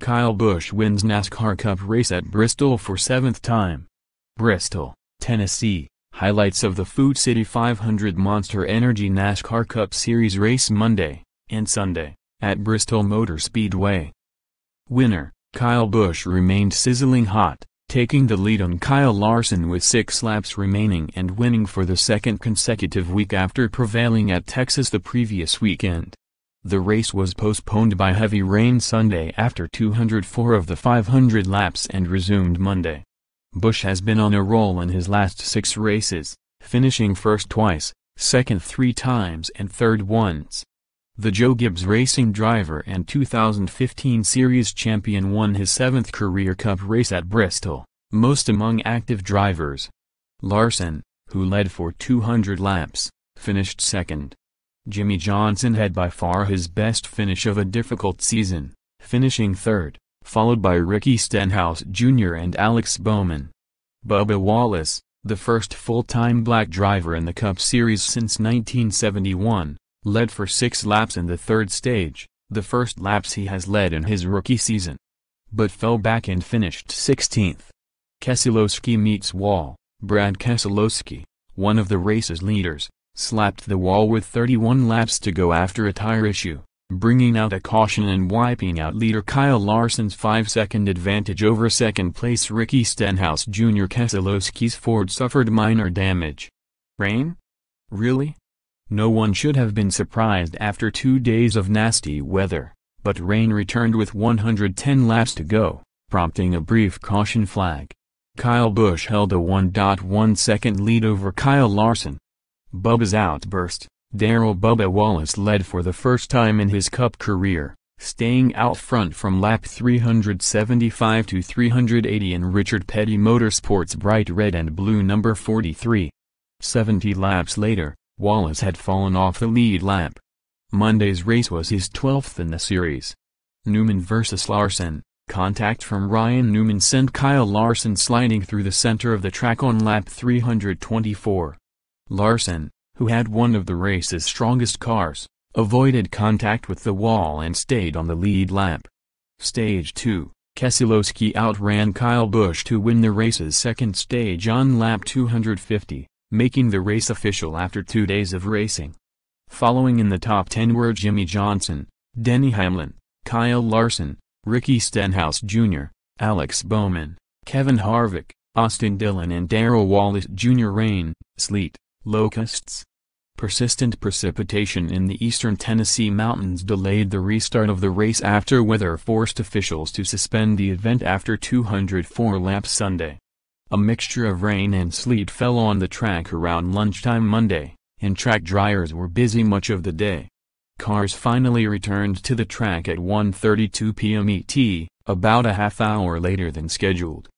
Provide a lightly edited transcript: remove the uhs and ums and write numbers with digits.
Kyle Busch wins NASCAR Cup race at Bristol for 7th time. Bristol, Tennessee. Highlights of the Food City 500 Monster Energy NASCAR Cup Series race Monday and Sunday at Bristol Motor Speedway. Winner, Kyle Busch remained sizzling hot, taking the lead on Kyle Larson with 6 laps remaining and winning for the second consecutive week after prevailing at Texas the previous weekend. The race was postponed by heavy rain Sunday after 204 of the 500 laps and resumed Monday. Busch has been on a roll in his last 6 races, finishing first twice, second 3 times and third once. The Joe Gibbs Racing driver and 2015 Series champion won his 7th career Cup race at Bristol, most among active drivers. Larson, who led for 200 laps, finished second. Jimmie Johnson had by far his best finish of a difficult season, finishing third, followed by Ricky Stenhouse Jr. and Alex Bowman. Bubba Wallace, the first full-time black driver in the Cup Series since 1971, led for 6 laps in the third stage, the first laps he has led in his rookie season, but fell back and finished 16th. Keselowski meets wall. Brad Keselowski, one of the race's leaders, slapped the wall with 31 laps to go after a tire issue, bringing out a caution and wiping out leader Kyle Larson's 5-second advantage over second-place Ricky Stenhouse Jr. Keselowski's Ford suffered minor damage. Rain? Really? No one should have been surprised after 2 days of nasty weather, but rain returned with 110 laps to go, prompting a brief caution flag. Kyle Busch held a 1.1 second lead over Kyle Larson. Bubba's outburst. Darrell Bubba Wallace led for the first time in his Cup career, staying out front from lap 375 to 380 in Richard Petty Motorsports' bright red and blue number 43. 70 laps later, Wallace had fallen off the lead lap. Monday's race was his 12th in the series. Newman vs. Larson. Contact from Ryan Newman sent Kyle Larson sliding through the center of the track on lap 324. Larson, who had one of the race's strongest cars, avoided contact with the wall and stayed on the lead lap. Stage 2, Keselowski outran Kyle Busch to win the race's second stage on lap 250, making the race official after 2 days of racing. Following in the top 10 were Jimmie Johnson, Denny Hamlin, Kyle Larson, Ricky Stenhouse Jr., Alex Bowman, Kevin Harvick, Austin Dillon and Darrell Wallace Jr. Rain, sleet, locusts. Persistent precipitation in the eastern Tennessee mountains delayed the restart of the race after weather forced officials to suspend the event after 204 laps Sunday. A mixture of rain and sleet fell on the track around lunchtime Monday, and track dryers were busy much of the day. Cars finally returned to the track at 1:32 p.m. ET, about a half hour later than scheduled.